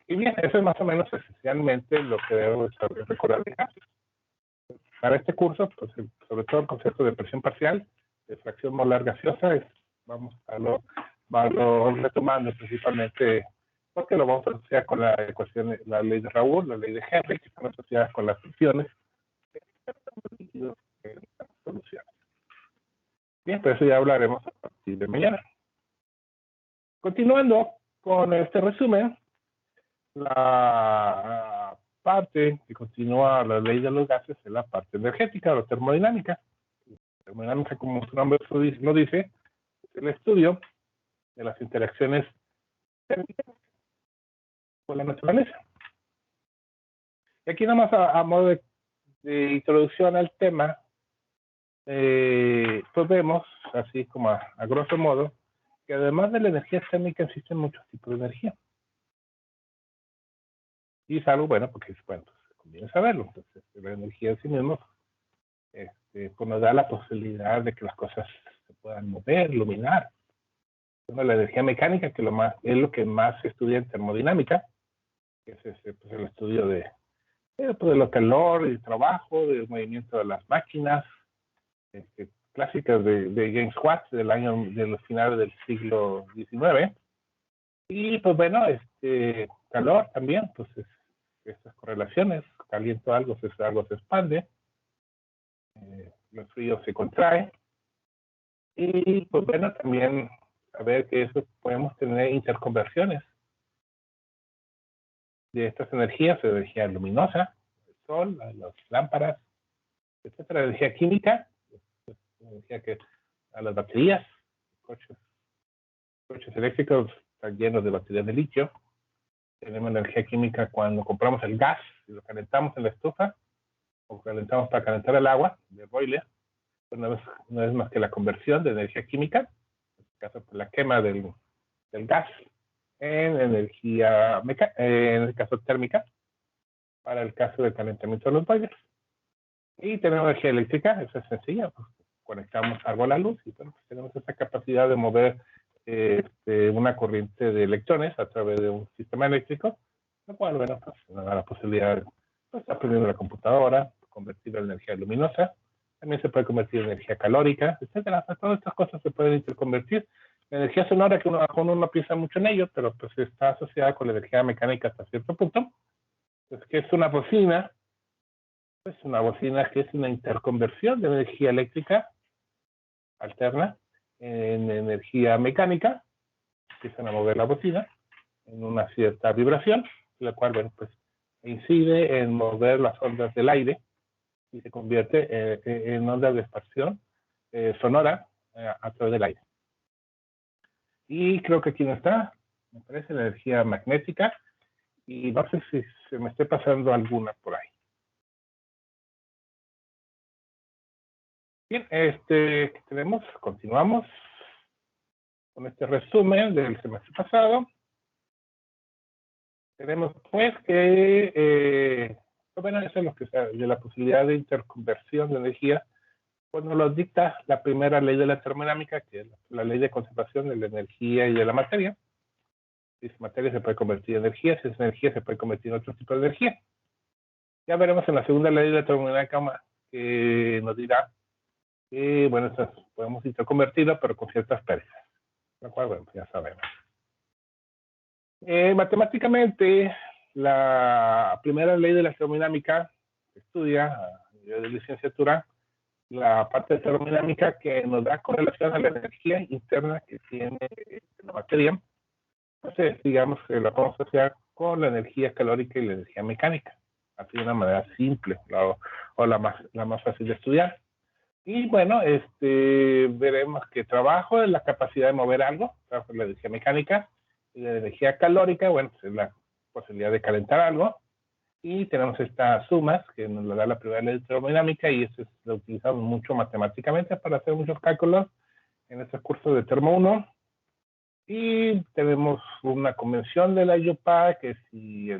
Y bien, eso es más o menos esencialmente lo que debo saber recordar de gases. Para este curso, pues, sobre todo el concepto de presión parcial, de fracción molar gaseosa, vamos a lo retomando principalmente porque lo vamos a asociar con la ecuación, la ley de Raoult, la ley de Henry, que están asociadas con las funciones soluciones. Bien, pues eso ya hablaremos a partir de mañana. Continuando con este resumen, la parte que continúa la ley de los gases es la parte energética o termodinámica. Termodinámica, como su nombre lo dice, es el estudio de las interacciones térmicas con la naturaleza. Y aquí nada más a modo de introducción al tema, pues vemos, así como a grosso modo, que además de la energía térmica existen muchos tipos de energía. Y es algo bueno porque bueno, pues, conviene saberlo. Entonces, la energía en sí misma pues nos da la posibilidad de que las cosas se puedan mover, iluminar. Bueno, la energía mecánica, que es lo que más se estudia en termodinámica, que es pues, el estudio de lo calor, del trabajo, del movimiento de las máquinas, clásicas de James Watt de los finales del siglo XIX. Y pues bueno, calor también, pues estas correlaciones, caliento algo se expande, los fríos se contraen. Y pues bueno, también saber que eso podemos tener interconversiones de estas energías, energía luminosa, el sol, las lámparas, etcétera, energía química, energía que a las baterías, coches eléctricos están llenos de baterías de litio. Tenemos energía química cuando compramos el gas y lo calentamos en la estufa, o calentamos para calentar el agua de boiler. Pues no es más que la conversión de energía química, en este caso por la quema del gas, en energía en el caso térmica, para el caso del calentamiento de los boilers. Y tenemos energía eléctrica, eso es sencilla, pues conectamos algo a la luz y bueno, pues tenemos esa capacidad de mover una corriente de electrones a través de un sistema eléctrico, lo cual, bueno, pues nos da la posibilidad de estar prendiendo la computadora, convertirla en energía luminosa, también se puede convertir en energía calórica, etcétera. Todas estas cosas se pueden interconvertir. La energía sonora, que uno no piensa mucho en ello, pero pues está asociada con la energía mecánica hasta cierto punto. Pues, ¿qué es una bocina? Pues una bocina que es una interconversión de energía eléctrica alterna en energía mecánica. Empiezan a mover la bocina en una cierta vibración, la cual, bueno, pues incide en mover las ondas del aire y se convierte en ondas de expansión sonora a través del aire. Y creo que aquí no está, me parece la energía magnética, y no sé si se me esté pasando alguna por ahí. Bien, continuamos con este resumen del semestre pasado. Tenemos pues que, bueno, eso es lo que de la posibilidad de interconversión de energía, pues nos lo dicta la primera ley de la termodinámica, que es la ley de conservación de la energía y de la materia. Si es materia se puede convertir en energía, si es energía se puede convertir en otro tipo de energía. Ya veremos en la segunda ley de la termodinámica que nos dirá que, bueno, estas podemos interconvertirlas, pero con ciertas pérdidas, lo cual, bueno, ya sabemos. Matemáticamente, la primera ley de la termodinámica estudia a nivel de licenciatura la parte de termodinámica que nos da correlación a la energía interna que tiene la materia. Entonces, digamos que la podemos asociar con la energía calórica y la energía mecánica, así de una manera simple o la más fácil de estudiar. Y bueno, veremos que trabajo es la capacidad de mover algo, trabajo en la energía mecánica, y la energía calórica, bueno, pues es la posibilidad de calentar algo. Y tenemos estas sumas que nos lo da la primera ley de termodinámica, y eso lo utilizamos mucho matemáticamente para hacer muchos cálculos en estos cursos de Termo 1. Y tenemos una convención de la IUPAC, que si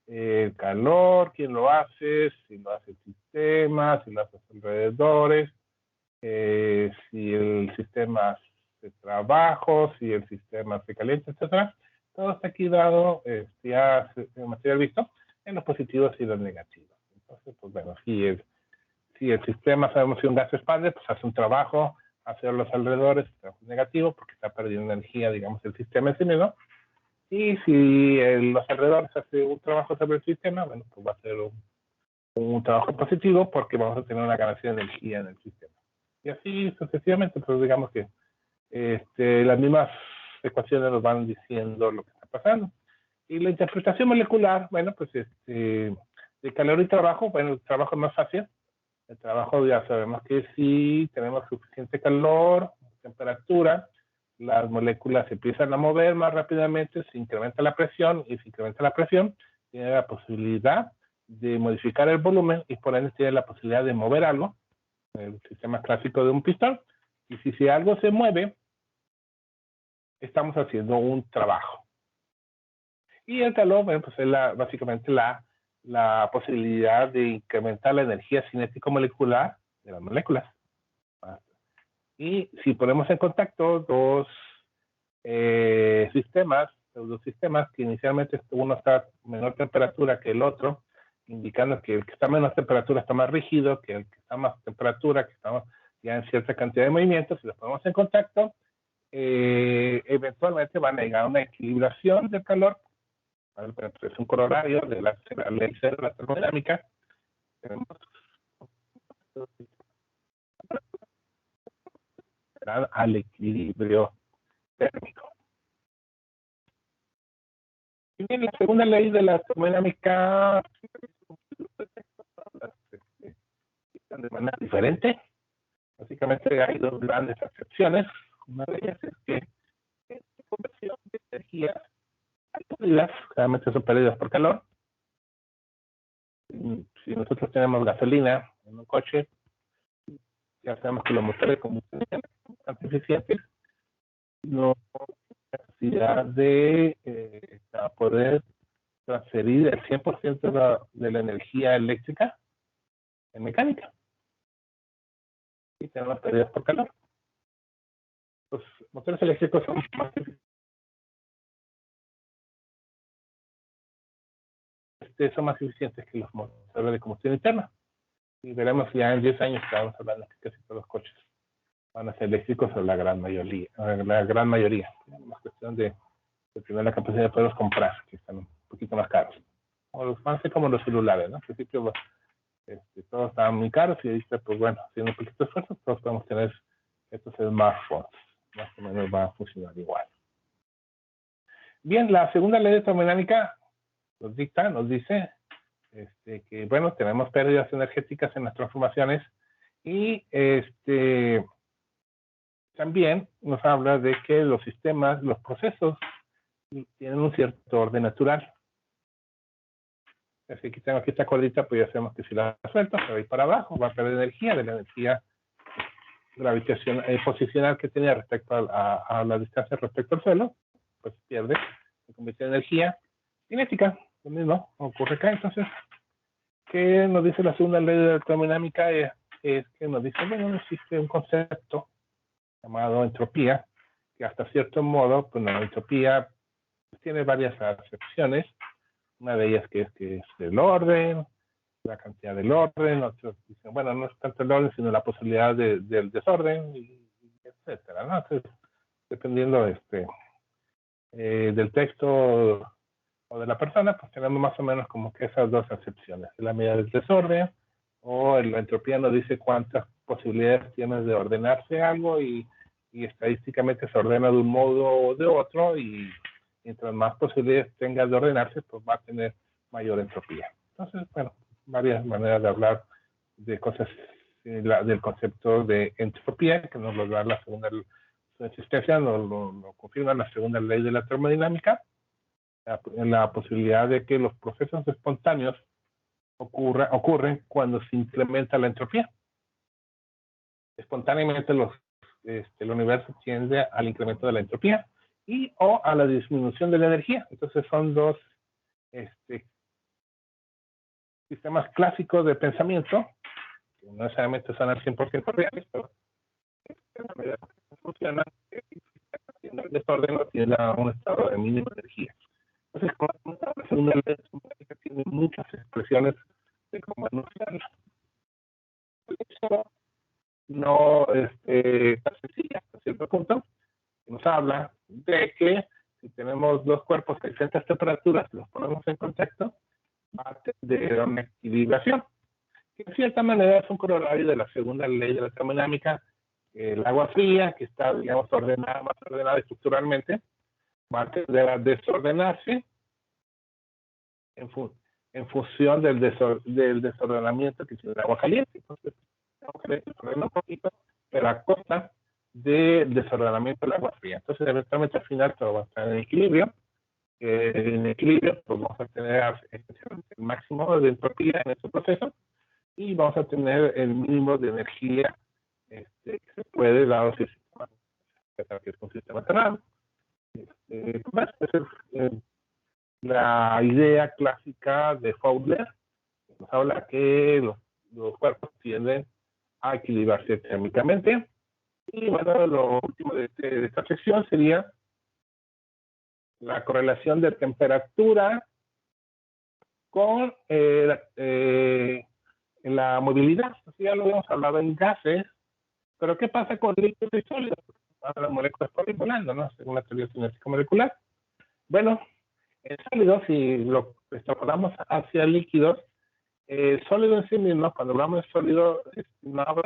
el calor, quién lo hace, si lo hace el sistema, si lo hace los alrededores, si el sistema hace trabajo, si el sistema se calienta, etcétera. todo está aquí dado, ya material visto, en los positivos y los negativos. Entonces, pues bueno, si el sistema, sabemos si un gas se expande, pues hace un trabajo hacia los alrededores, trabajo negativo, porque está perdiendo energía, digamos, el sistema en sí mismo. Y si los alrededores hacen un trabajo sobre el sistema, bueno, pues va a ser un trabajo positivo, porque vamos a tener una ganancia de energía en el sistema. Y así sucesivamente, pues digamos que las mismas ecuaciones nos van diciendo lo que está pasando. Y la interpretación molecular, bueno, pues de calor y trabajo, bueno, el trabajo es más fácil. El trabajo ya sabemos que si tenemos suficiente calor, temperatura, las moléculas se empiezan a mover más rápidamente, se incrementa la presión, y si incrementa la presión, tiene la posibilidad de modificar el volumen y por ende tiene la posibilidad de mover algo, el sistema clásico de un pistón. Y si algo se mueve, estamos haciendo un trabajo. Y el calor, bueno, pues es básicamente la posibilidad de incrementar la energía cinético-molecular de las moléculas. Y si ponemos en contacto dos pseudosistemas, que inicialmente uno está a menor temperatura que el otro, indicando que el que está a menor temperatura está más rígido, que el que está a más temperatura, que está ya en cierta cantidad de movimientos, si los ponemos en contacto, eventualmente van a llegar a una equilibración del calor. Es un corolario de la ley cero de la termodinámica. Tenemos al equilibrio térmico. Y bien, la segunda ley de la termodinámica de manera diferente. Básicamente hay dos grandes acepciones. Una de ellas es que la conversión de energías hay pérdidas, realmente son pérdidas por calor. Si nosotros tenemos gasolina en un coche, ya sabemos que los motores de combustión son eficientes, no hay necesidad de poder transferir el 100% de la energía eléctrica en mecánica. Y tenemos pérdidas por calor. Los motores eléctricos son más eficientes que los motores de combustión interna. Y veremos ya en 10 años que vamos hablando que casi todos los coches van a ser eléctricos o la gran mayoría. Es una cuestión de tener la capacidad de poderlos comprar, que están un poquito más caros. O los van a ser como los celulares, ¿no? Al principio todos estaban muy caros y ahorita, pues bueno, haciendo un poquito de esfuerzo, todos podemos tener estos smartphones. Más o menos va a funcionar igual. Bien, la segunda ley de termodinámica nos dice que, bueno, tenemos pérdidas energéticas en las transformaciones y también nos habla de que los sistemas, los procesos, tienen un cierto orden natural. Así que tengo aquí esta cordita, pues ya sabemos que si la suelto, se va a ir para abajo, va a perder energía, de la energía gravitacional, posicional que tenía respecto a la distancia respecto al suelo, pues pierde, se convierte en energía cinética. Lo mismo ocurre acá. Entonces, ¿qué nos dice la segunda ley de la termodinámica? Es que nos dice, bueno, existe un concepto llamado entropía, que hasta cierto modo, pues la entropía tiene varias acepciones. Una de ellas que es el orden, la cantidad del orden. Otros dicen, bueno, no es tanto el orden, sino la posibilidad del desorden, etcétera, ¿no? Entonces, dependiendo del texto o de la persona, pues tenemos más o menos como que esas dos acepciones. La medida del desorden, o la entropía nos dice cuántas posibilidades tienes de ordenarse algo y estadísticamente se ordena de un modo o de otro, y mientras más posibilidades tengas de ordenarse, pues va a tener mayor entropía. Entonces, bueno, varias maneras de hablar de cosas del concepto de entropía, que nos lo da la segunda, su existencia lo confirma la segunda ley de la termodinámica, la posibilidad de que los procesos espontáneos ocurren cuando se incrementa la entropía. Espontáneamente el universo tiende al incremento de la entropía y o a la disminución de la energía. Entonces son dos sistemas clásicos de pensamiento, que no necesariamente son al 100% reales, pero funcionan tiende al desorden o tiende a un estado de mínima energía. Entonces, como la segunda ley tiene muchas expresiones de cómo anunciarla. No tan sencilla hasta cierto punto. Nos habla de que si tenemos dos cuerpos a diferentes temperaturas, los ponemos en contacto, va a tener una equilibración, que de cierta manera es un corolario de la segunda ley de la termodinámica. El agua fría, que está, digamos, ordenada, más ordenada estructuralmente, va a tender a desordenarse en función del desordenamiento que tiene el agua caliente. Entonces, el agua caliente se ordena un poquito, pero a costa del desordenamiento del agua fría. Entonces, eventualmente al final todo va a estar en equilibrio. En equilibrio, pues vamos a tener el máximo de entropía en este proceso y vamos a tener el mínimo de energía que se puede dar a sistema, que es un sistema cerrado. Esa es la idea clásica de Fowler. Nos habla que los cuerpos tienden a equilibrarse térmicamente. Y bueno, lo último de esta sección sería la correlación de temperatura con la movilidad. Así ya lo habíamos hablado en gases, pero ¿qué pasa con líquidos y sólidos? Las moléculas están volando, ¿no? Según la teoría cinética molecular. Bueno, el sólido, si lo extrapolamos hacia líquidos, el sólido en sí mismo, cuando hablamos de sólido, no habla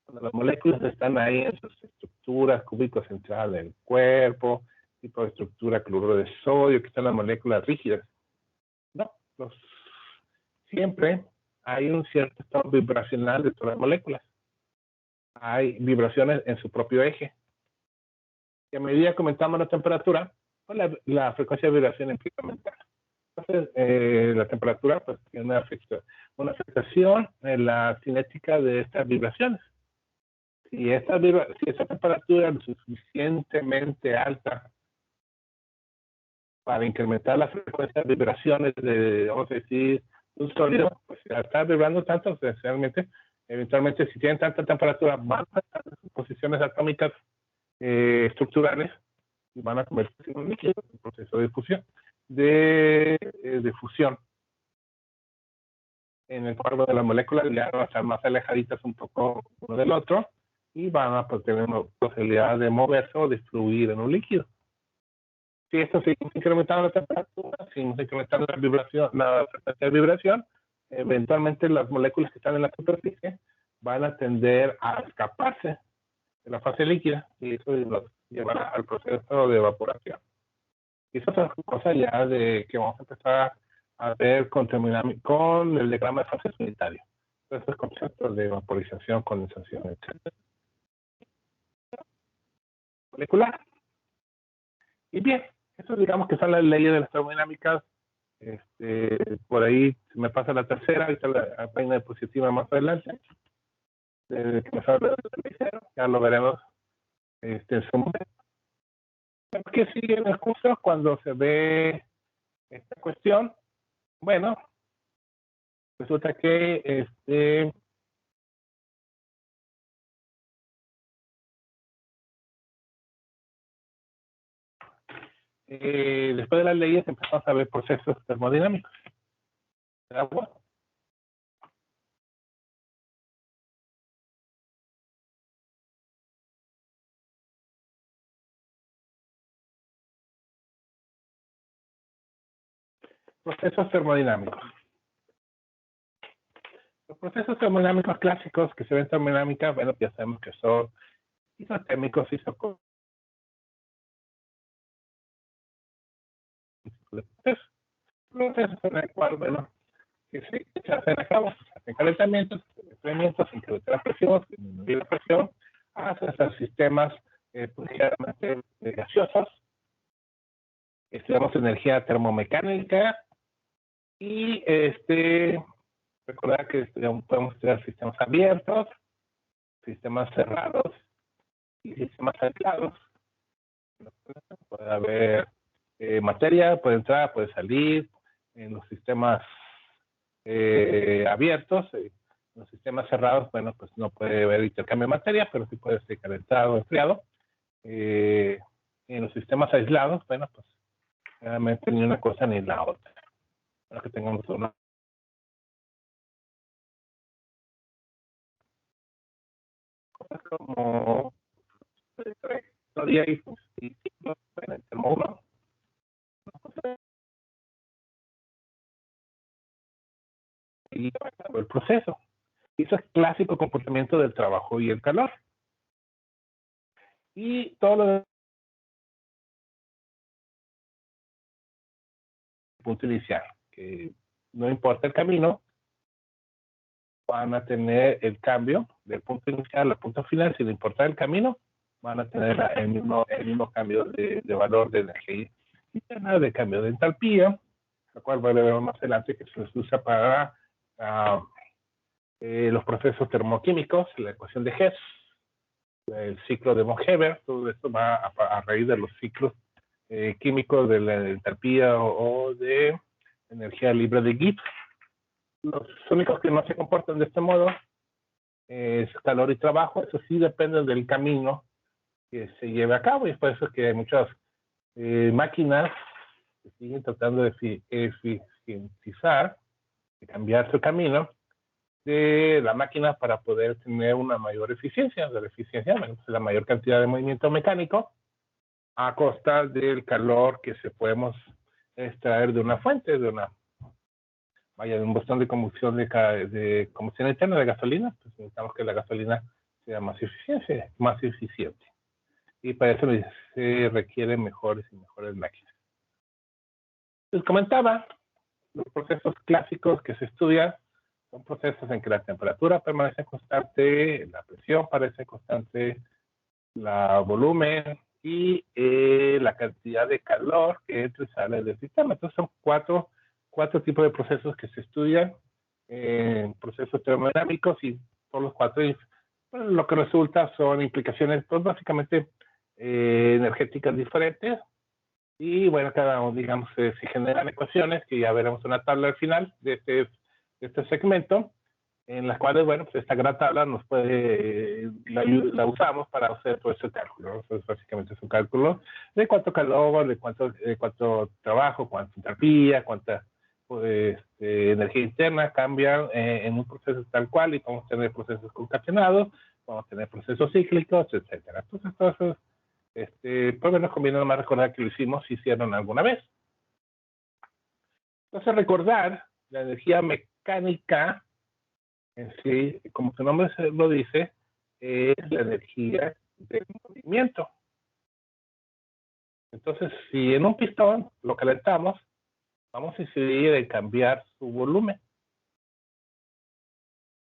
cuando las moléculas están ahí en sus estructuras, cúbico central del cuerpo, tipo de estructura cloruro de sodio, que están las moléculas rígidas. No, siempre hay un cierto estado vibracional de todas las moléculas. Hay vibraciones en su propio eje. Y a medida que aumentamos la temperatura, pues la frecuencia de vibración empieza a aumentar. Entonces, la temperatura pues, tiene una afectación en la cinética de estas vibraciones. Si esa temperatura es suficientemente alta para incrementar la frecuencia de vibraciones vamos a decir, un sólido, pues si está vibrando tanto, eventualmente si tienen tanta temperatura, van a estar en sus posiciones atómicas estructurales y van a convertirse en un líquido, en un proceso de fusión. De fusión en el cuerpo de las moléculas ya van a estar más alejaditas un poco uno del otro y van a tener una posibilidad de moverse o de fluir en un líquido. Si esto seguimos incrementando la temperatura, seguimos incrementando la frecuencia de vibración, eventualmente las moléculas que están en la superficie van a tender a escaparse de la fase líquida y eso nos llevará al proceso de evaporación. Y eso es otra cosa ya de que vamos a empezar a ver con el diagrama de fase unitario. Estos conceptos de vaporización, condensación, etc. Molecular. Y bien, eso digamos que son las leyes de las termodinámicas. Por ahí se me pasa la tercera, ahorita la página diapositiva más adelante. Que nos habla del tercero, ya lo veremos en su momento. ¿Qué sigue en el curso cuando se ve esta cuestión? Bueno, resulta que después de las leyes empezamos a ver procesos termodinámicos del agua. Procesos termodinámicos. Los procesos termodinámicos clásicos que se ven en termodinámica, bueno, ya sabemos que son isotérmicos, isocónicos. Procesos en el cual, bueno, que se hacen a cabo, se hacen calentamientos, enfriamientos, incrementar la presión, disminuir la presión, hasta sistemas ligeramente gaseosos. Estudiamos energía termomecánica y recordar que podemos estudiar sistemas abiertos, sistemas cerrados y sistemas aislados. Puede haber materia, puede entrar, puede salir en los sistemas abiertos. En los sistemas cerrados, bueno, pues no puede haber intercambio de materia, pero sí puede ser calentado o enfriado. en los sistemas aislados, bueno, pues realmente ni una cosa ni la otra. Para que tengamos una cosa como todavía hay ciclos en el termómetro, y el proceso. Y eso es clásico comportamiento del trabajo y el calor. Y todo lo del punto inicial, que no importa el camino, van a tener el cambio del punto inicial al punto final, sin importar el camino, van a tener el mismo cambio de valor de energía interna, de cambio de entalpía, la cual va a ver más adelante que se usa para los procesos termoquímicos, la ecuación de Hess, el ciclo de von Heber, todo esto va a raíz de los ciclos químicos de la entalpía o de energía libre de Gibbs. Los únicos que no se comportan de este modo es calor y trabajo. Eso sí depende del camino que se lleve a cabo, y es por eso que hay muchas máquinas que siguen tratando de eficientizar, de cambiar su camino de la máquina para poder tener una mayor eficiencia. De la eficiencia, bueno, pues la mayor cantidad de movimiento mecánico a costa del calor que se podemos extraer de una fuente, de un botón de combustión de combustión interna de gasolina. Pues necesitamos que la gasolina sea más eficiente. Y para eso se requieren mejores y mejores máquinas. Les comentaba, los procesos clásicos que se estudian son procesos en que la temperatura permanece constante, la presión parece constante, el volumen y la cantidad de calor que entra y sale del sistema. Entonces son cuatro tipos de procesos que se estudian en procesos termodinámicos, y todos los cuatro, bueno, lo que resulta son implicaciones, pues básicamente energéticas diferentes. Y bueno, cada uno, digamos, se generan ecuaciones que ya veremos una tabla al final de este segmento, en las cuales, bueno, pues esta gran tabla nos puede, la usamos para hacer todo ese cálculo, ¿no? Entonces, básicamente es un cálculo de cuánto calor, de cuánto trabajo, cuánta entalpía, cuánta energía interna cambian en un proceso tal cual, y vamos a tener procesos concatenados, vamos a tener procesos cíclicos, etcétera. Entonces, todo eso pues nos conviene nomás recordar que lo hicieron alguna vez. Entonces, recordar la energía mecánica en sí, como su nombre lo dice, es la energía del movimiento. Entonces, si en un pistón lo calentamos, vamos a incidir en cambiar su volumen.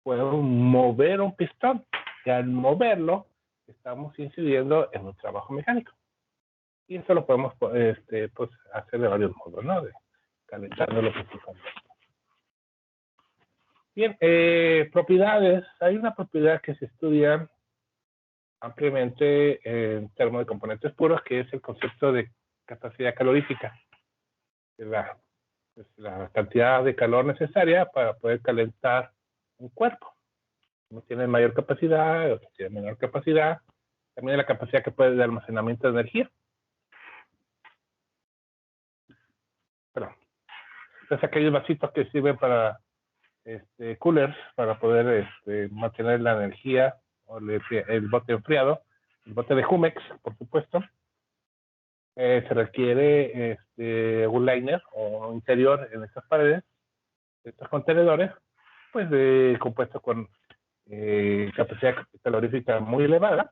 Podemos mover un pistón, y al moverlo, estamos incidiendo en un trabajo mecánico. Y eso lo podemos pues, hacer de varios modos, ¿no? Calentándolo principalmente. Bien, propiedades. Hay una propiedad que se estudia ampliamente en términos de componentes puros, que es el concepto de capacidad calorífica. La cantidad de calor necesaria para poder calentar un cuerpo. Uno tiene mayor capacidad, otro tiene menor capacidad. También la capacidad que puede de almacenamiento de energía. Perdón. Entonces, aquellos vasitos que sirven para coolers, para poder mantener la energía, o el bote enfriado, el bote de Jumex, por supuesto. Se requiere un liner o interior en estas paredes de estos contenedores, pues compuesto con capacidad calorífica muy elevada,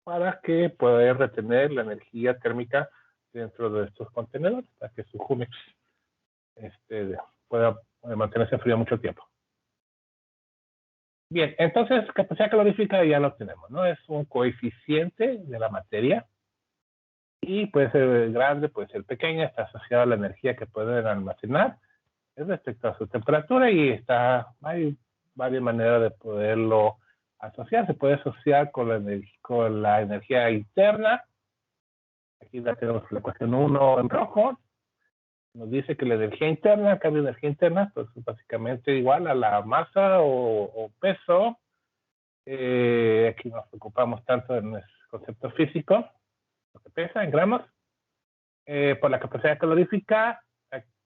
para que pueda retener la energía térmica dentro de estos contenedores, para que su Jumex pueda mantenerse frío mucho tiempo. Bien, entonces capacidad calorífica ya lo tenemos, ¿no? Es un coeficiente de la materia, y puede ser grande, puede ser pequeña, está asociada a la energía que pueden almacenar respecto a su temperatura, y hay varias maneras de poderlo asociar. Se puede asociar con la energía interna. Aquí la tenemos la ecuación 1 en rojo. Nos dice que la energía interna, el cambio de energía interna, pues es básicamente igual a la masa o peso. Aquí nos ocupamos tanto en el concepto físico, lo que pesa en gramos, por la capacidad calorífica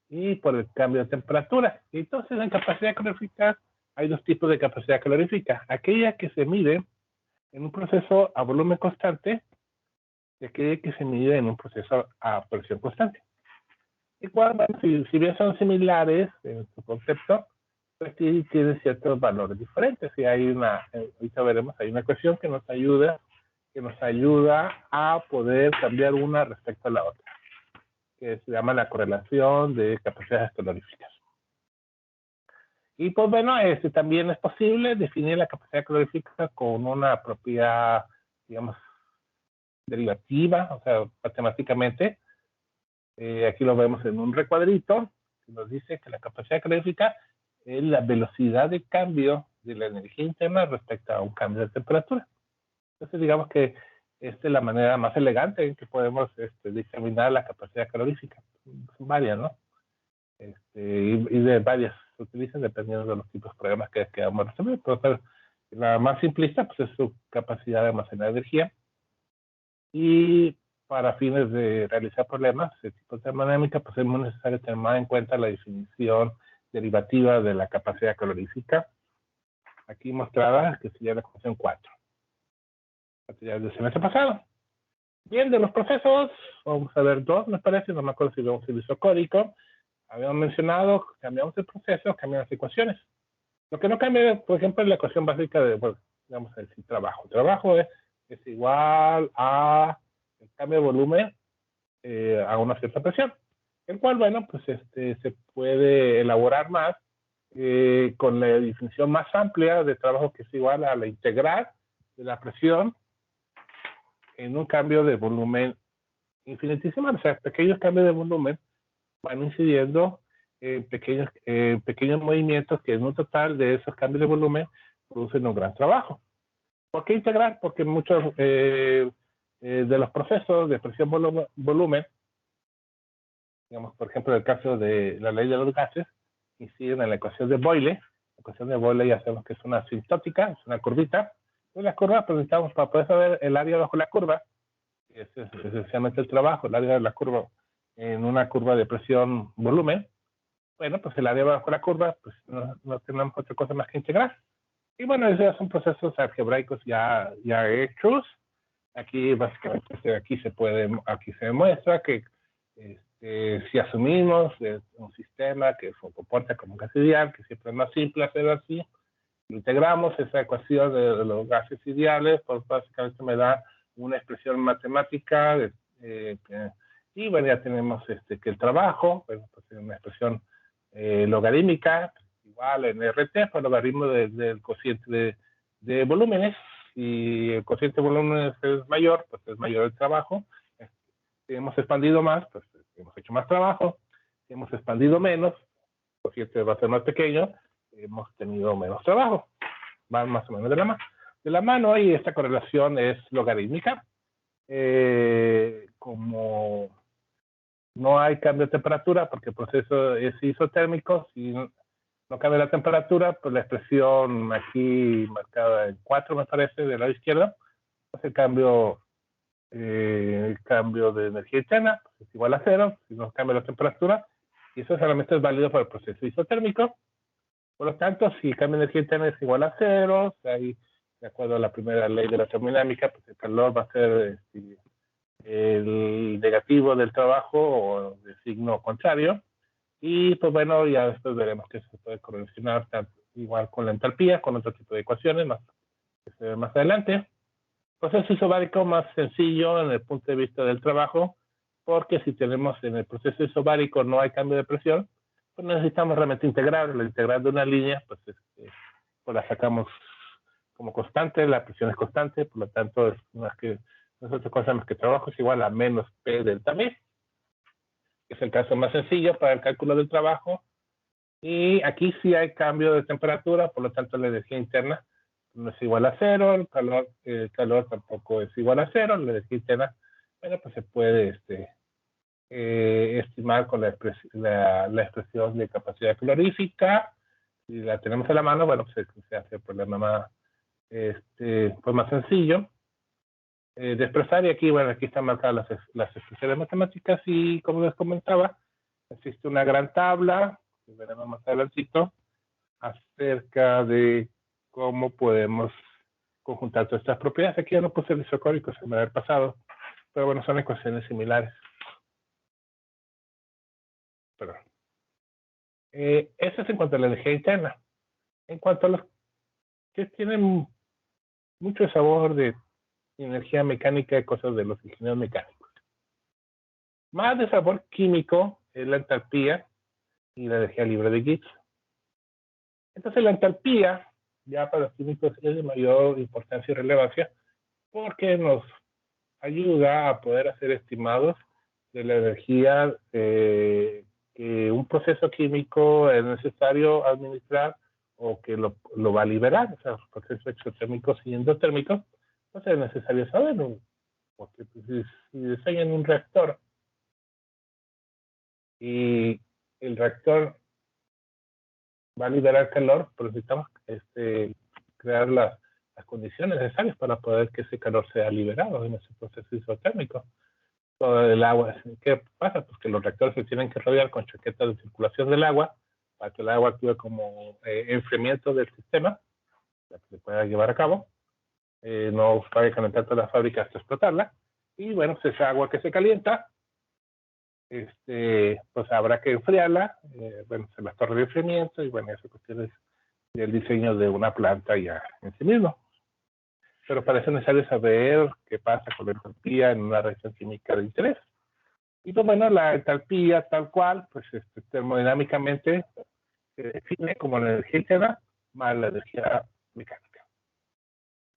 y por el cambio de temperatura. Y entonces, en capacidad calorífica hay dos tipos de capacidad calorífica. Aquella que se mide en un proceso a volumen constante y aquella que se mide en un proceso a presión constante. Igual, bueno, si bien son similares en su concepto, pues sí tienen ciertos valores diferentes. Y hay ahorita veremos, hay una ecuación que nos ayuda a poder cambiar una respecto a la otra, que se llama la correlación de capacidades caloríficas. Y pues bueno, también es posible definir la capacidad calorífica con una propiedad, digamos, derivativa, o sea, matemáticamente. Aquí lo vemos en un recuadrito, que nos dice que la capacidad calorífica es la velocidad de cambio de la energía interna respecto a un cambio de temperatura. Entonces, digamos que esta es la manera más elegante en que podemos determinar la capacidad calorífica. Son varias, ¿no? Y de varias se utilizan dependiendo de los tipos de problemas que vamos a resolver. Pero la más simplista pues, es su capacidad de almacenar energía. Y para fines de realizar problemas de tipo termodinámica, pues es muy necesario tener en cuenta la definición derivativa de la capacidad calorífica, aquí mostrada, que sería la ecuación 4. Ya del semestre pasado. Bien, de los procesos, vamos a ver dos, me parece, no me acuerdo si lo hemos utilizado código. Habíamos mencionado, cambiamos el proceso, cambiamos las ecuaciones. Lo que no cambia, por ejemplo, es la ecuación básica de, bueno, vamos a decir, trabajo. El trabajo es igual a el cambio de volumen a una cierta presión. El cual, bueno, pues se puede elaborar más con la definición más amplia de trabajo, que es igual a la integral de la presión en un cambio de volumen infinitesimal. O sea, pequeños cambios de volumen van incidiendo en pequeños movimientos que en un total de esos cambios de volumen producen un gran trabajo. ¿Por qué integral? Porque muchos de los procesos de presión volumen, digamos, por ejemplo, en el caso de la ley de los gases, inciden en la ecuación de Boyle. La ecuación de Boyle ya sabemos que es una asintótica, es una curvita. Y la curva, pues necesitamos para poder saber el área bajo la curva, que es esencialmente el trabajo, el área de la curva en una curva de presión volumen. Bueno, pues el área bajo la curva, pues no tenemos otra cosa más que integrar. Y bueno, esos son procesos algebraicos ya hechos. Aquí básicamente aquí se demuestra que si asumimos un sistema que se comporta como un gas ideal, que siempre es más simple hacerlo así, integramos esa ecuación de los gases ideales, pues básicamente me da una expresión matemática y bueno, ya tenemos que el trabajo, bueno, pues es una expresión logarítmica, igual en RT, pues logaritmo del cociente de volúmenes. Si el cociente de volúmenes es mayor, pues es mayor el trabajo. Si hemos expandido más, pues hemos hecho más trabajo. Si hemos expandido menos, el cociente va a ser más pequeño, hemos tenido menos trabajo. Van más o menos de la mano, y esta correlación es logarítmica. Como no hay cambio de temperatura, porque el proceso es isotérmico, si no cambia la temperatura, pues la expresión aquí marcada en 4, me parece, del lado izquierdo, pues el cambio de energía interna pues es igual a 0, si no cambia la temperatura, y eso solamente es válido para el proceso isotérmico. Por lo tanto, si cambia energía interna es igual a 0, ahí, de acuerdo a la primera ley de la termodinámica, pues el calor va a ser el negativo del trabajo o de signo contrario. Y pues bueno, ya después veremos que se puede correlacionar igual con la entalpía, con otro tipo de ecuaciones más adelante. Proceso isobárico más sencillo en el punto de vista del trabajo, porque si tenemos en el proceso isobárico no hay cambio de presión, pues necesitamos realmente integrar. La integral de una línea, pues la sacamos como constante, la presión es constante, por lo tanto no es otra cosa más que trabajo es igual a menos P delta B, que es el caso más sencillo para el cálculo del trabajo. Y aquí sí hay cambio de temperatura, por lo tanto la energía interna no es igual a 0, el calor tampoco es igual a 0, la energía interna, bueno, pues se puede estimar con la expresión de capacidad calorífica. Si la tenemos a la mano, bueno, pues se hace el problema más, pues más sencillo. de expresar. Y aquí, bueno, aquí están marcadas las expresiones matemáticas y, como les comentaba, existe una gran tabla, que veremos más adelantito, acerca de cómo podemos conjuntar todas estas propiedades. Aquí ya no puse el isocórico, se me había pasado, pero bueno, son ecuaciones similares. Perdón. Eso es en cuanto a la energía interna. En cuanto a los que tienen mucho sabor de energía mecánica y cosas de los ingenieros mecánicos. Más de sabor químico es la entalpía y la energía libre de Gibbs. Entonces la entalpía, ya para los químicos, es de mayor importancia y relevancia porque nos ayuda a poder hacer estimados de la energía que un proceso químico es necesario administrar o que lo va a liberar, o sea, los procesos exotérmicos y endotérmicos, pues es necesario saberlo, porque pues, si diseñan un reactor y el reactor va a liberar calor, pues necesitamos crear las condiciones necesarias para poder que ese calor sea liberado en ese proceso isotérmico. Todo el agua, ¿qué pasa? Pues que los reactores se tienen que rodear con chaquetas de circulación del agua para que el agua actúe como enfriamiento del sistema, para que se pueda llevar a cabo. No vaya a calentar toda la fábrica hasta explotarla. Y bueno, pues esa agua que se calienta, pues habrá que enfriarla. Bueno, se las torres de enfriamiento y bueno, eso cuestiones del diseño de una planta ya en sí mismo. Pero para eso es necesario saber qué pasa con la entalpía en una reacción química de interés. Y pues bueno, la entalpía tal cual, pues termodinámicamente se define como la energía interna más la energía mecánica.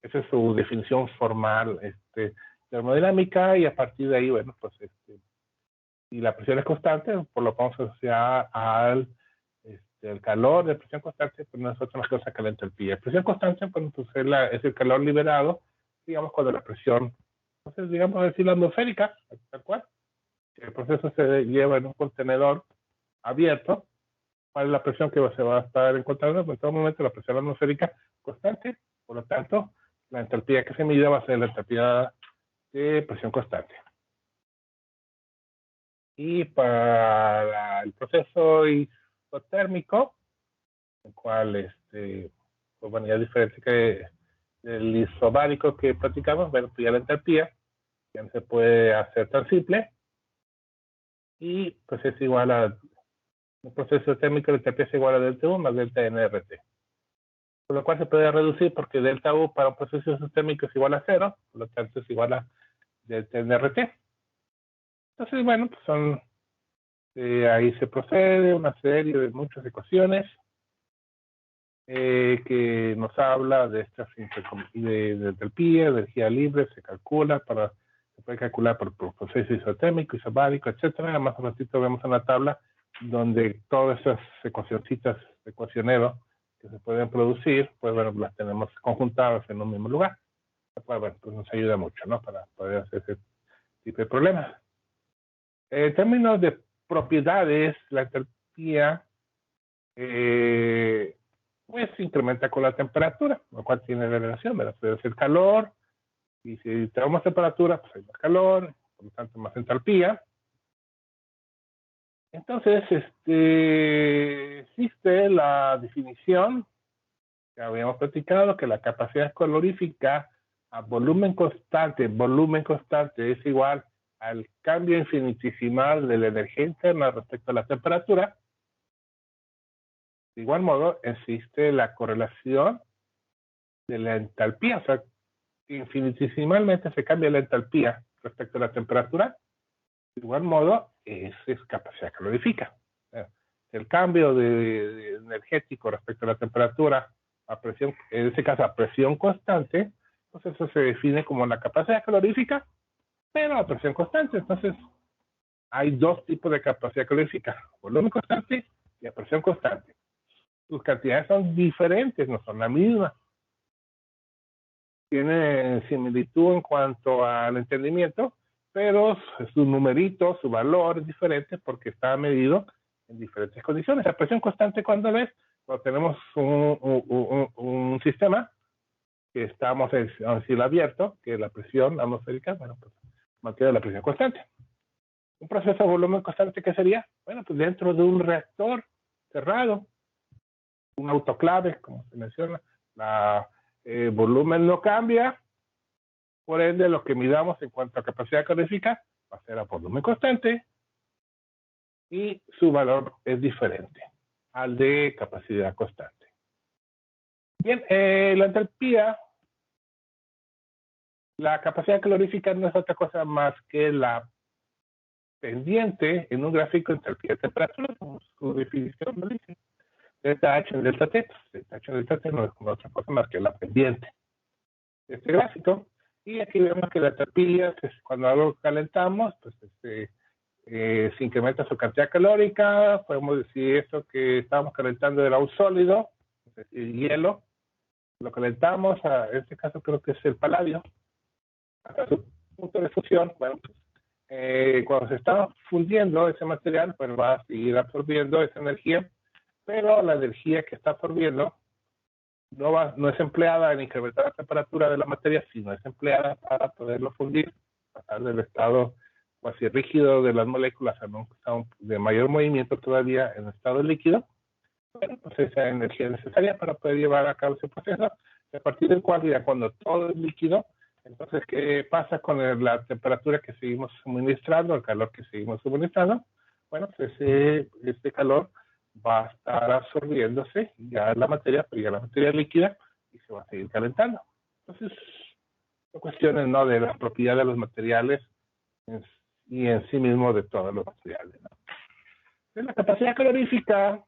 Esa es su definición formal termodinámica, y a partir de ahí, bueno, pues y la presión es constante, por lo que vamos a asociar al el calor de presión constante, pues no es otra cosa que la entalpía. Presión constante, pues es el calor liberado, digamos, cuando la presión, entonces, digamos, decir la atmosférica, tal cual. Si el proceso se lleva en un contenedor abierto, ¿cuál es la presión que se va a estar encontrando? Pues en todo momento la presión atmosférica constante, por lo tanto, la entalpía que se mida va a ser la entalpía de presión constante. Y para el proceso isotérmico, el cual pues bueno, ya es diferente que el isobárico que platicamos, bueno, pues ya la entalpía ya no se puede hacer tan simple, y pues es igual a un proceso térmico, la entalpía es igual a delta U más delta NRT. Por lo cual se puede reducir porque delta U para un proceso isotérmico es igual a 0, por lo tanto es igual a delta NRT. Entonces, bueno, pues son, ahí se procede una serie de muchas ecuaciones que nos habla de estas de entalpía, de energía libre, se puede calcular por proceso isotérmico, isobárico, etcétera. Más un ratito vemos en la tabla donde todas esas ecuacioncitas de ecuacionero que se pueden producir, pues bueno, las tenemos conjuntadas en un mismo lugar. Pues bueno, pues nos ayuda mucho, ¿no? Para poder hacer ese tipo de problemas. En términos de propiedades, la entalpía pues se incrementa con la temperatura, lo cual tiene relación, ¿verdad? Puede ser calor, y si tenemos más temperatura, pues hay más calor, por lo tanto más entalpía. Entonces, existe la definición que habíamos platicado, que la capacidad calorífica a volumen constante es igual al cambio infinitesimal de la energía interna respecto a la temperatura. De igual modo, existe la correlación de la entalpía, o sea, infinitesimalmente se cambia la entalpía respecto a la temperatura. De igual modo, es capacidad calorífica. El cambio de energético respecto a la temperatura a presión, en este caso a presión constante, pues eso se define como la capacidad calorífica, pero a presión constante. Entonces, hay dos tipos de capacidad calorífica: volumen constante y a presión constante. Sus cantidades son diferentes, no son la misma. Tiene similitud en cuanto al entendimiento, pero su numerito, su valor es diferente porque está medido en diferentes condiciones. La presión constante, ¿cuándo es? Cuando tenemos un sistema que estamos en cielo abierto, que la presión atmosférica, bueno, pues mantiene la presión constante. Un proceso de volumen constante, ¿qué sería? Bueno, pues dentro de un reactor cerrado, un autoclave, como se menciona, el volumen no cambia, por ende lo que midamos en cuanto a capacidad calórica va a ser a volumen constante y su valor es diferente al de capacidad constante. Bien, la entalpía, la capacidad calorífica no es otra cosa más que la pendiente en un gráfico de entalpía de temperatura, como su definición lo dice. Delta H en delta T. Delta H en delta T no es como otra cosa más que la pendiente de este gráfico. Y aquí vemos que la entalpía, cuando algo calentamos, pues se incrementa su cantidad calórica. Podemos decir esto que estábamos calentando era un sólido, es decir, hielo. Lo calentamos, en este caso creo que es el paladio, hasta su punto de fusión. Bueno, cuando se está fundiendo ese material, pues va a seguir absorbiendo esa energía, pero la energía que está absorbiendo no es empleada en incrementar la temperatura de la materia, sino es empleada para poderlo fundir, pasar del estado casi rígido de las moléculas a un estado de mayor movimiento todavía en estado líquido. Bueno, pues esa energía necesaria para poder llevar a cabo ese proceso, a partir del cual ya cuando todo es líquido, entonces, ¿qué pasa con la temperatura que seguimos suministrando, el calor que seguimos suministrando? Bueno, pues este calor va a estar absorbiéndose ya en la materia, pero ya la materia líquida, y se va a seguir calentando. Entonces, son cuestiones, ¿no?, de la propiedad de los materiales y en sí mismo de todos los materiales, ¿no? Entonces, la capacidad calorífica,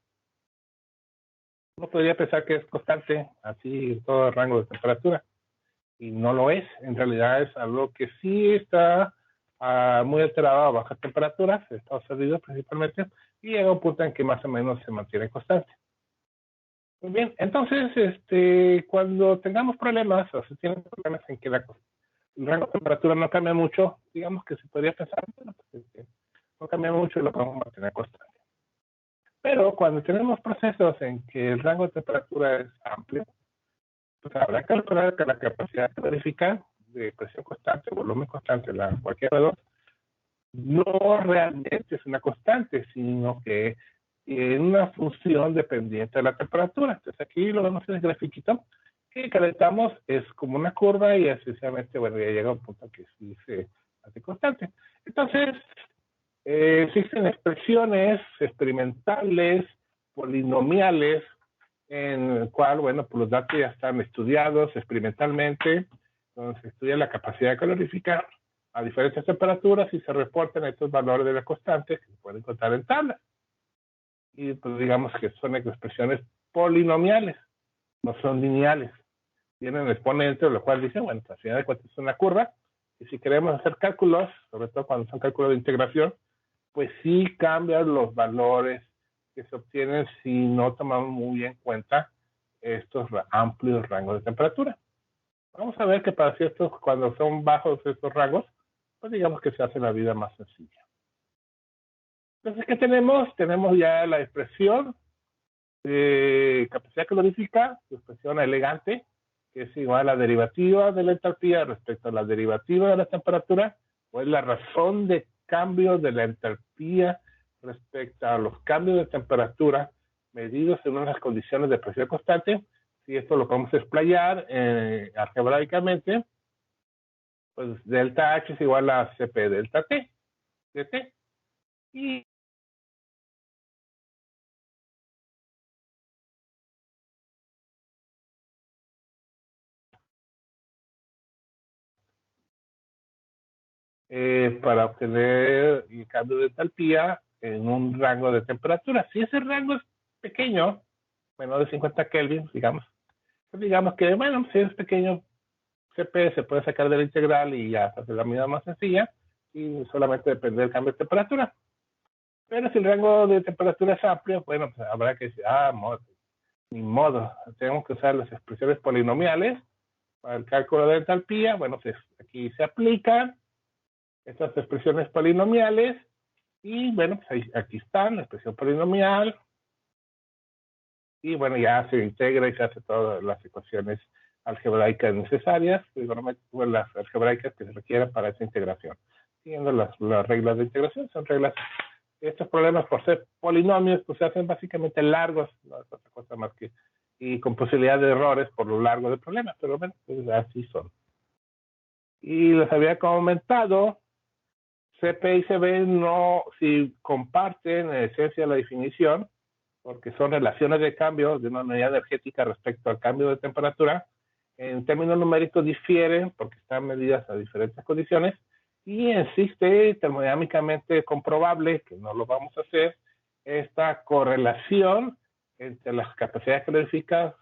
uno podría pensar que es constante, así en todo el rango de temperatura, y no lo es. En realidad es algo que sí está muy alterado a bajas temperaturas, Estados Unidos principalmente, y llega a un punto en que más o menos se mantiene constante. Muy bien, entonces, cuando tengamos problemas, o se tienen problemas en que el rango de temperatura no cambia mucho, digamos que se podría pensar, bueno, pues, no cambia mucho y lo podemos mantener constante. Pero cuando tenemos procesos en que el rango de temperatura es amplio, pues habrá que calcular que la capacidad calórica de presión constante, volumen constante, cualquiera de dos, no realmente es una constante, sino que es una función dependiente de la temperatura. Entonces aquí lo vemos en el grafiquito, que calentamos es como una curva y esencialmente, bueno, ya llega a un punto que sí se hace constante. Entonces, existen expresiones experimentales, polinomiales, en el cual, bueno, pues los datos ya están estudiados experimentalmente, donde se estudia la capacidad calorífica a diferentes temperaturas y se reportan estos valores de la constante que se pueden encontrar en tablas. Y pues digamos que son expresiones polinomiales, no son lineales. Tienen exponentes, lo cual dice, bueno, al final de cuentas es una curva, y si queremos hacer cálculos, sobre todo cuando son cálculos de integración, pues sí cambian los valores que se obtienen si no tomamos muy en cuenta estos amplios rangos de temperatura. Vamos a ver que para ciertos, cuando son bajos estos rangos, pues digamos que se hace la vida más sencilla. Entonces, ¿qué tenemos? Tenemos ya la expresión de capacidad calorífica, su expresión elegante, que es igual a la derivativa de la entalpía respecto a la derivativa de la temperatura, o es la razón de cambio de la entalpía respecto a los cambios de temperatura medidos en unas condiciones de presión constante. Si esto lo podemos explayar algebraicamente, pues delta H es igual a Cp delta T, de T. Y para obtener el cambio de entalpía en un rango de temperatura. Si ese rango es pequeño, menor de 50 Kelvin, digamos, pues digamos que, bueno, si es pequeño, Cp se puede sacar de la integral y ya se hace la medida más sencilla y solamente depende del cambio de temperatura. Pero si el rango de temperatura es amplio, bueno, pues habrá que decir, ni modo, tenemos que usar las expresiones polinomiales para el cálculo de entalpía. Bueno, pues aquí se aplican estas expresiones polinomiales y bueno, pues aquí están, la expresión polinomial, y bueno, ya se integra y se hace todas las ecuaciones algebraicas necesarias, las algebraicas que se requieren para esa integración. Siguiendo las reglas de integración, son reglas. Estos problemas, por ser polinomios, pues se hacen básicamente largos, no es otra cosa más que, y con posibilidad de errores por lo largo del problema, pero bueno, pues así son. Y les había comentado, CP y CB no, si comparten en esencia la definición, porque son relaciones de cambio de una unidad energética respecto al cambio de temperatura, en términos numéricos difieren porque están medidas a diferentes condiciones y existe termodinámicamente comprobable, que no lo vamos a hacer, esta correlación entre las capacidades calóricas.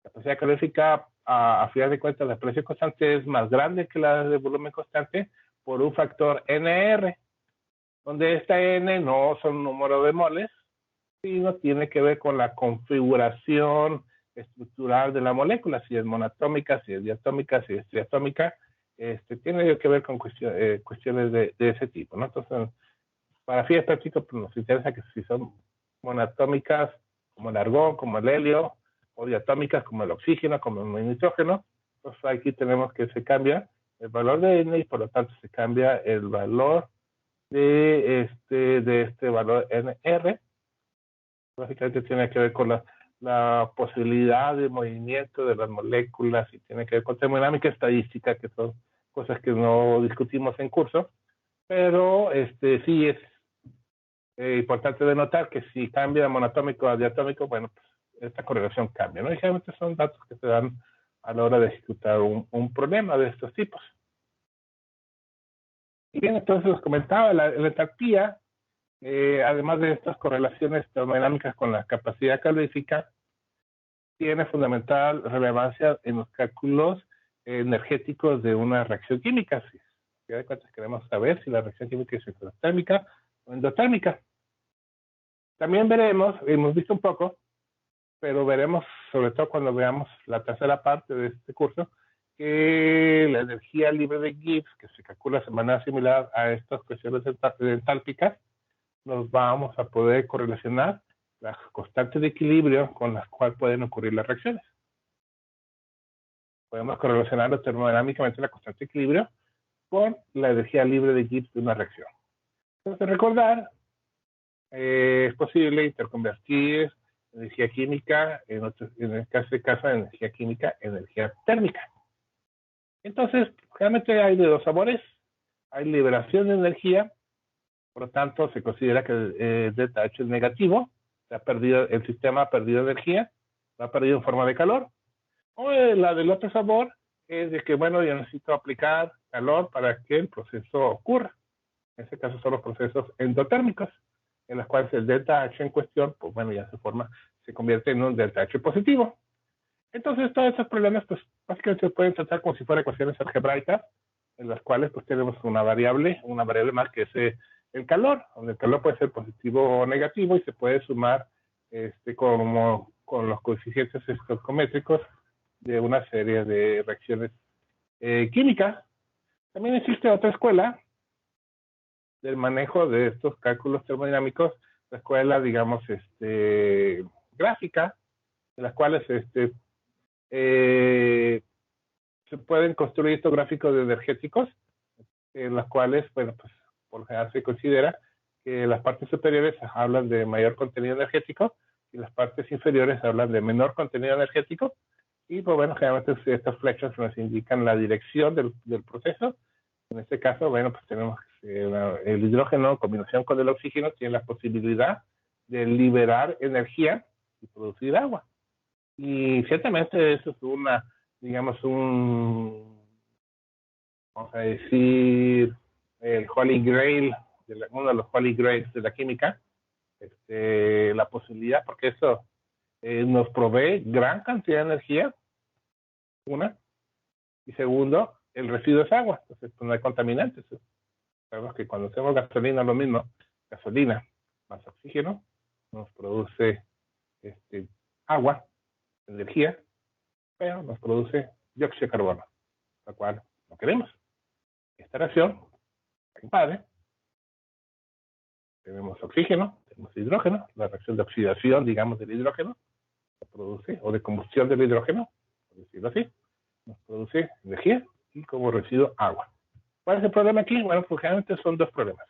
La capacidad calórica, a final de cuentas, la presión constante es más grande que la de volumen constante por un factor NR, donde esta N no son un número de moles, sino tiene que ver con la configuración estructural de la molécula, si es monoatómica, si es diatómica, si es triatómica, tiene que ver con cuestiones de ese tipo, ¿no? Entonces, para fines prácticos, pues nos interesa que si son monoatómicas, como el argón, como el helio, o diatómicas, como el oxígeno, como el nitrógeno, pues aquí tenemos que se cambia el valor de N y por lo tanto se cambia el valor de este valor NR. Básicamente tiene que ver con la posibilidad de movimiento de las moléculas y tiene que ver con termodinámica estadística, que son cosas que no discutimos en curso, pero sí es importante de notar que si cambia de monoatómico a diatómico, bueno, pues esta correlación cambia, ¿no? Y generalmente son datos que se dan a la hora de ejecutar un problema de estos tipos. Y bien, entonces les comentaba, la entalpía, además de estas correlaciones termodinámicas con la capacidad calorífica, tiene fundamental relevancia en los cálculos energéticos de una reacción química. Si se da cuenta, queremos saber si la reacción química es exotérmica o endotérmica. También veremos, hemos visto un poco, pero veremos, sobre todo cuando veamos la tercera parte de este curso, que la energía libre de Gibbs, que se calcula de manera similar a estas cuestiones entálpicas, nos vamos a poder correlacionar las constantes de equilibrio con las cuales pueden ocurrir las reacciones. Podemos correlacionar termodinámicamente la constante de equilibrio con la energía libre de Gibbs de una reacción. Entonces, recordar, es posible interconvertir energía química, en este caso, energía química, energía térmica. Entonces, realmente hay de dos sabores. Hay liberación de energía, por lo tanto, se considera que el delta H es negativo, el sistema ha perdido energía, la ha perdido en forma de calor. O la del otro sabor es de que, bueno, yo necesito aplicar calor para que el proceso ocurra. En este caso son los procesos endotérmicos, en los cuales el delta H en cuestión, pues bueno, ya se convierte en un delta H positivo. Entonces, todos esos problemas, pues básicamente se pueden tratar como si fueran ecuaciones algebraicas, en las cuales pues tenemos una variable más que es el calor, donde el calor puede ser positivo o negativo y se puede sumar con los coeficientes estoicométricos de una serie de reacciones químicas. También existe otra escuela del manejo de estos cálculos termodinámicos, la escuela, digamos, gráfica, en las cuales se pueden construir estos gráficos energéticos, en las cuales, bueno, pues por lo general se considera que las partes superiores hablan de mayor contenido energético y las partes inferiores hablan de menor contenido energético. Y pues bueno, generalmente estas flechas nos indican la dirección del proceso. En este caso, bueno, pues tenemos el hidrógeno en combinación con el oxígeno tiene la posibilidad de liberar energía y producir agua. Y ciertamente eso es vamos a decir, el Holy Grail, uno de los Holy Grails de la química, la posibilidad, porque eso nos provee gran cantidad de energía, una, y segundo, el residuo es agua, entonces pues no hay contaminantes. Sabemos que cuando hacemos gasolina, lo mismo, gasolina más oxígeno, nos produce agua, energía, pero nos produce dióxido de carbono, lo cual no queremos. Esta reacción, padre, tenemos oxígeno, tenemos hidrógeno, la reacción de oxidación, digamos, del hidrógeno, se produce, o de combustión del hidrógeno, por decirlo así, nos produce energía y como residuo agua. ¿Cuál es el problema aquí? Bueno, pues generalmente son dos problemas.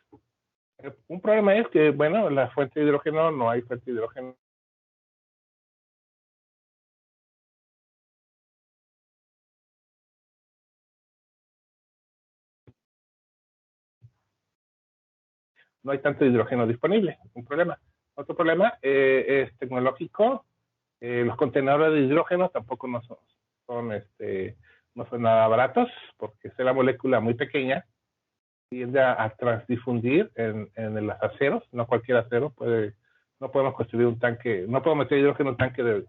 Un problema es que, bueno, la fuente de hidrógeno, no hay fuente de hidrógeno. No hay tanto hidrógeno disponible, un problema. Otro problema es tecnológico. Los contenedores de hidrógeno tampoco no son nada baratos, porque es la molécula muy pequeña, tiende a transdifundir en los aceros. No cualquier acero puede, no podemos construir un tanque, no podemos meter hidrógeno en un tanque de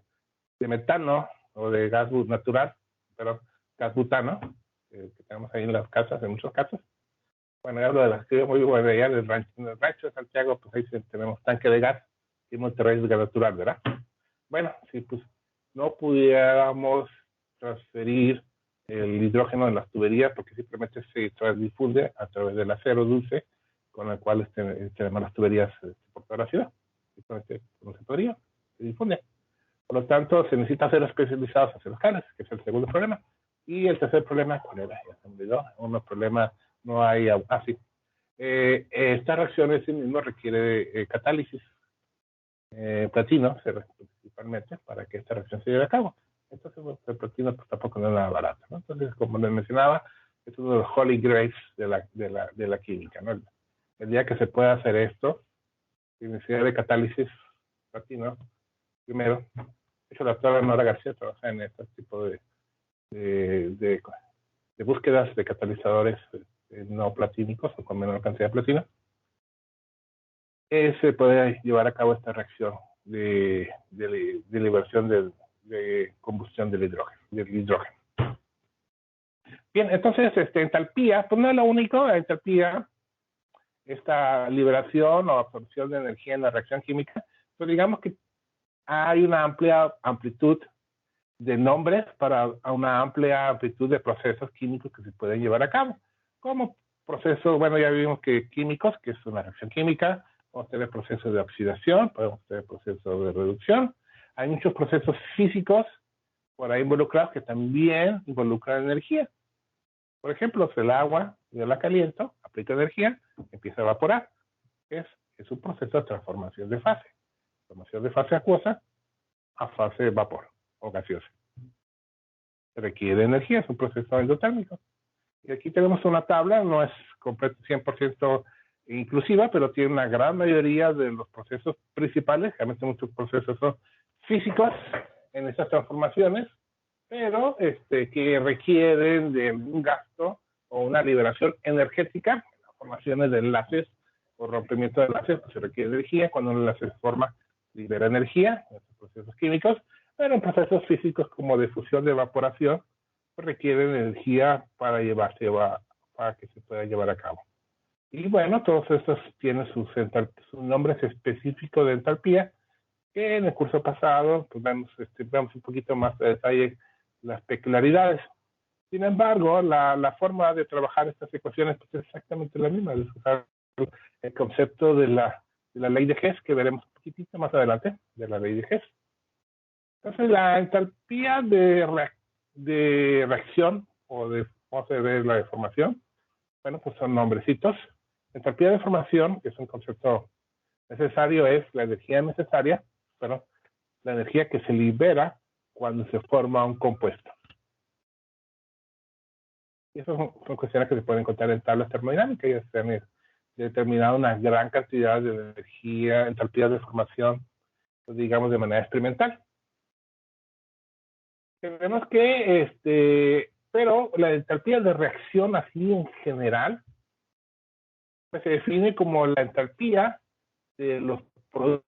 metano o de gas natural, pero gas butano, que tenemos ahí en las casas, en muchos casos. Bueno, hablo de las que muy buena allá en el rancho de Santiago, pues ahí tenemos tanque de gas y Monterrey es gas natural, ¿verdad? Bueno, si pues no pudiéramos transferir el hidrógeno en las tuberías, porque simplemente se transdifunde a través del acero dulce con el cual tenemos las tuberías por toda la ciudad. Simplemente no se podría, se difunde. Por lo tanto, se necesita aceros especializados, aceros cables, que es el segundo problema. Y el tercer problema, ¿cuál era? Ya se me olvidó. Uno problema, no hay sí. Esta reacción en sí mismo requiere catálisis, platino, principalmente, para que esta reacción se lleve a cabo. Entonces, bueno, el platino pues, tampoco no es nada barato, ¿no? Entonces, como les mencionaba, es uno de los holy grails de la química, ¿no? El día que se pueda hacer esto, sin necesidad de catálisis, platino, primero, de hecho, la doctora Nora García trabaja en este tipo de búsquedas de catalizadores no platínicos o con menor cantidad de platino. Se puede llevar a cabo esta reacción de liberación de combustión del hidrógeno. Bien, entonces, entalpía, pues no es lo único, la entalpía, esta liberación o absorción de energía en la reacción química, pues digamos que hay una amplia amplitud de nombres para una amplia amplitud de procesos químicos que se pueden llevar a cabo. Como procesos, bueno, ya vimos que químicos, que es una reacción química, podemos tener procesos de oxidación, podemos tener procesos de reducción. Hay muchos procesos físicos por ahí involucrados que también involucran energía. Por ejemplo, si el agua yo la caliento, aplico energía, empieza a evaporar. Es un proceso de transformación de fase. Transformación de fase acuosa a fase de vapor o gaseosa. Requiere energía, es un proceso endotérmico. Y aquí tenemos una tabla, no es completo 100% inclusiva, pero tiene una gran mayoría de los procesos principales, realmente muchos procesos son físicos en estas transformaciones, pero que requieren de un gasto o una liberación energética, las formaciones de enlaces o rompimiento de enlaces, pues se requiere energía, cuando un enlace se forma, libera energía, en estos procesos químicos, pero en procesos físicos como de fusión, de evaporación, pues requieren energía para que se pueda llevar a cabo. Y bueno, todos estos tienen sus nombres específicos de entalpía, que en el curso pasado pues vemos un poquito más de detalle las peculiaridades. Sin embargo, la forma de trabajar estas ecuaciones pues, es exactamente la misma, es usar el concepto de la ley de Hess, que veremos un poquitito más adelante, de la ley de Hess. Entonces, la entalpía de reacción, o vamos a ver la deformación, bueno, pues son nombrecitos. Entalpía de formación, que es un concepto necesario, es la energía necesaria, pero la energía que se libera cuando se forma un compuesto. Y esas son cuestiones que se pueden encontrar en tablas termodinámicas, y se han determinado una gran cantidad de energía, entalpía de formación, pues, digamos, de manera experimental. Tenemos que, pero la entalpía de reacción así en general, pues se define como la entalpía de los productos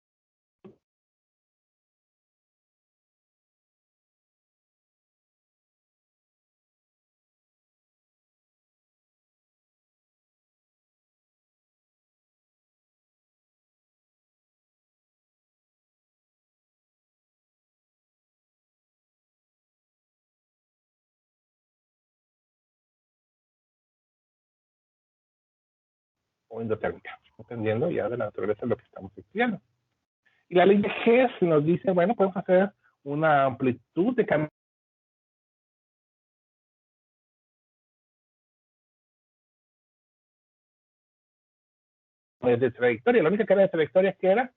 o endotérmica, dependiendo ya de la naturaleza de lo que estamos estudiando. Y la ley de Hess nos dice, bueno, podemos hacer una amplitud de cambio de trayectoria. La única que era de trayectoria que era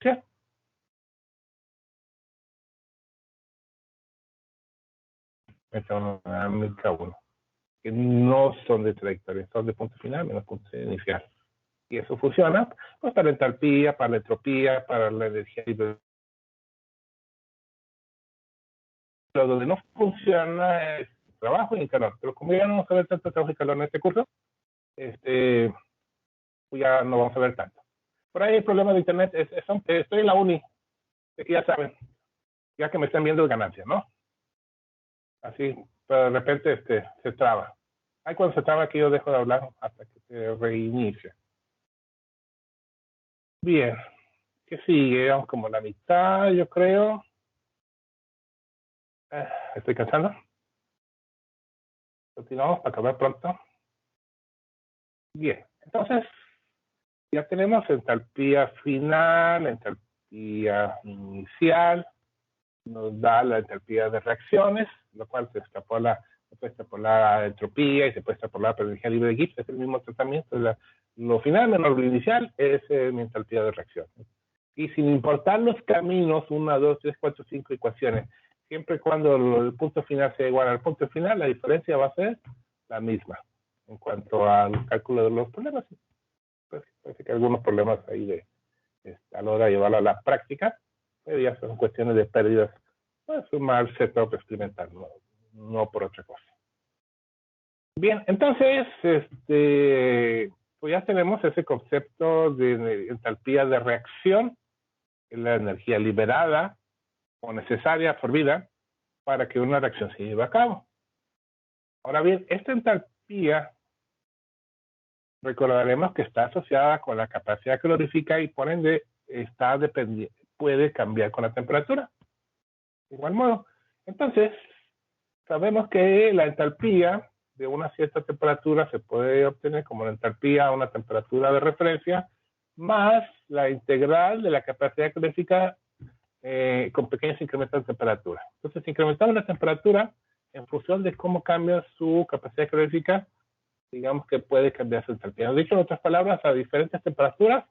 ¿sí? Dinámica 1, que no son de trayectoria, son de punto final menos punto inicial. Y eso funciona pues, para la entalpía, para la entropía, para la energía libre. Pero donde no funciona es trabajo y calor. Pero como ya no vamos a ver tanto trabajo y calor en este curso, pues ya no vamos a ver tanto. Por ahí el problema de internet estoy en la uni, que ya saben, ya que me están viendo es ganancia, ¿no? Así, pero de repente se traba. Ahí cuando se traba aquí yo dejo de hablar hasta que se reinicie. Bien, ¿qué sigue? Vamos como la mitad, yo creo. Estoy cansando. Continuamos para acabar pronto. Bien, entonces ya tenemos entalpía final, entalpía inicial, nos da la entalpía de reacciones, lo cual se puede extrapolar a entropía y se puede extrapolar a energía libre de Gibbs, es el mismo tratamiento. Lo final menos lo inicial es mi entalpía de reacción. Y sin importar los caminos, 1, 2, 3, 4, 5 ecuaciones, siempre y cuando el punto final sea igual al punto final, la diferencia va a ser la misma. En cuanto al cálculo de los problemas, pues parece que algunos problemas ahí a la hora de llevarlo a la práctica, pero ya son cuestiones de pérdidas, pues un mal setup experimental, no por otra cosa. Bien, entonces, pues ya tenemos ese concepto de entalpía de reacción, la energía liberada o necesaria, absorbida, para que una reacción se lleve a cabo. Ahora bien, esta entalpía, recordaremos que está asociada con la capacidad calorífica y por ende puede cambiar con la temperatura. De igual modo. Entonces, sabemos que la entalpía de una cierta temperatura se puede obtener como la entalpía a una temperatura de referencia más la integral de la capacidad calorífica con pequeños incrementos de temperatura. Entonces, incrementamos la temperatura en función de cómo cambia su capacidad calorífica, digamos que puede cambiar su entalpía. Dicho en otras palabras, a diferentes temperaturas,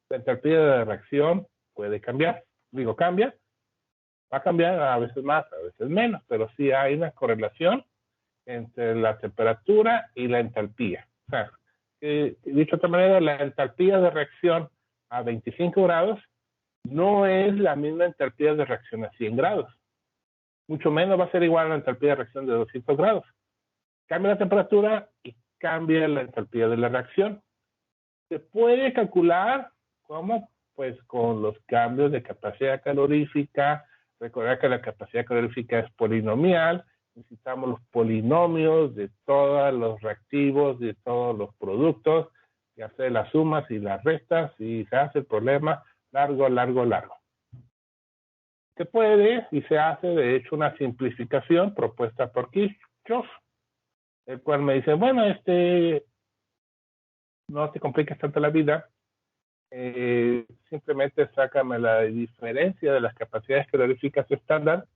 la entalpía de reacción puede cambiar. Cambia. Va a cambiar a veces más, a veces menos, pero sí hay una correlación entre la temperatura y la entalpía. O sea, dicho de otra manera, la entalpía de reacción a 25 grados no es la misma entalpía de reacción a 100 grados. Mucho menos va a ser igual a la entalpía de reacción de 200 grados. Cambia la temperatura y cambia la entalpía de la reacción. Se puede calcular cómo, pues con los cambios de capacidad calorífica. Recordar que la capacidad calorífica es polinomial. Necesitamos los polinomios de todos los reactivos, de todos los productos, y hacer las sumas y las restas, y se hace el problema largo. Se puede y se hace, de hecho, una simplificación propuesta por Kirchhoff, el cual me dice, bueno, no te compliques tanto la vida, simplemente sácame la diferencia de las capacidades caloríficas estándar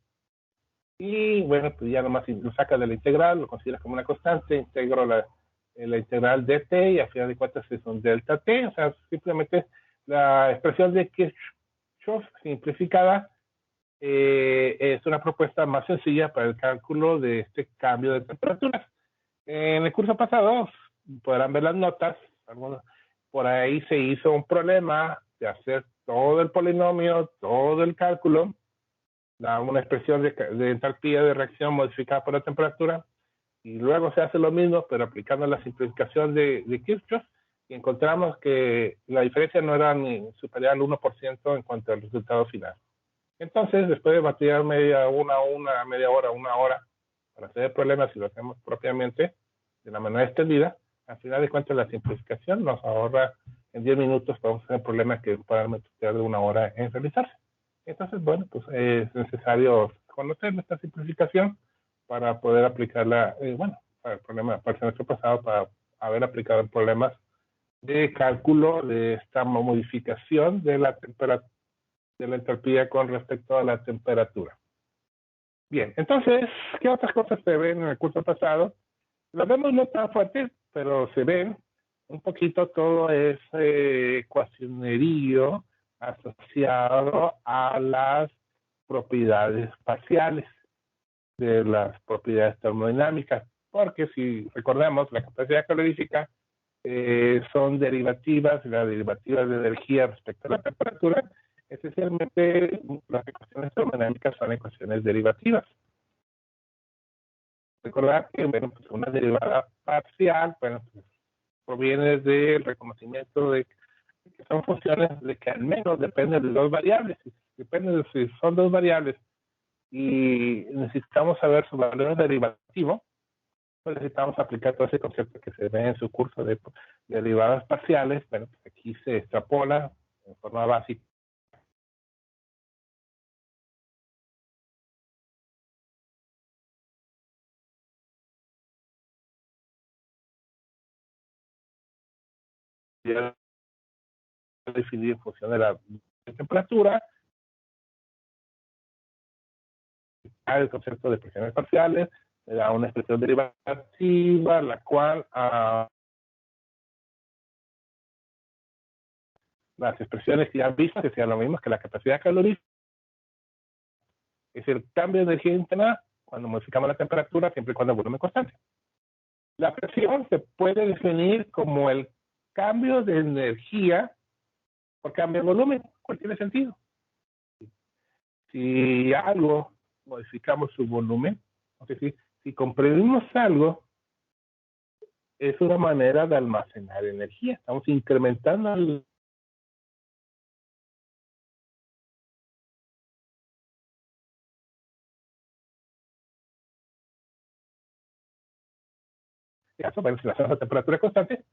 y bueno, pues ya nomás lo sacas de la integral, lo consideras como una constante, integro la integral dt y al final de cuentas es un delta t, o sea, simplemente la expresión de Kirchhoff simplificada es una propuesta más sencilla para el cálculo de este cambio de temperaturas. En el curso pasado podrán ver las notas, por ahí se hizo un problema de hacer todo el polinomio, todo el cálculo, una expresión de entalpía de reacción modificada por la temperatura, y luego se hace lo mismo, pero aplicando la simplificación de Kirchhoff, y encontramos que la diferencia no era ni superior al 1% en cuanto al resultado final. Entonces, después de batear media hora, una hora, para hacer el problema, si lo hacemos propiamente, de la manera extendida, al final de cuentas la simplificación nos ahorra en 10 minutos, podemos hacer el problema que probablemente tarde una hora en realizarse. Entonces, bueno, pues es necesario conocer esta simplificación para poder aplicarla, bueno, para el problema, para el semestre pasado, para haber aplicado problemas de cálculo de esta modificación de la temperatura, de la entropía con respecto a la temperatura. Bien, entonces, ¿qué otras cosas se ven en el curso pasado? Lo vemos no tan fuerte, pero se ven un poquito todo ese ecuacionerío asociado a las propiedades parciales de las propiedades termodinámicas, porque si recordamos, la capacidad calorífica son derivativas, las derivativas de energía respecto a la temperatura, esencialmente las ecuaciones termodinámicas son ecuaciones derivativas. Recordar que, bueno, pues una derivada parcial, bueno, pues proviene del reconocimiento de que son funciones de que al menos dependen de dos variables. Depende de si son dos variables y necesitamos saber su valor derivativo, pues necesitamos aplicar todo ese concepto que se ve en su curso de derivadas parciales. Bueno, pues aquí se extrapola en forma básica definir en función de la temperatura, el concepto de presiones parciales, le da una expresión derivativa, la cual las expresiones que ya han visto, que sean lo mismo que la capacidad calorífica, es el cambio de energía interna cuando modificamos la temperatura, siempre y cuando el volumen constante. La presión se puede definir como el cambio de energía por cambio de volumen, ¿cuál tiene sentido? Si algo modificamos su volumen, o sea, si comprimimos algo, es una manera de almacenar energía. Estamos incrementando el caso, bueno, si la hacemos a temperatura constante,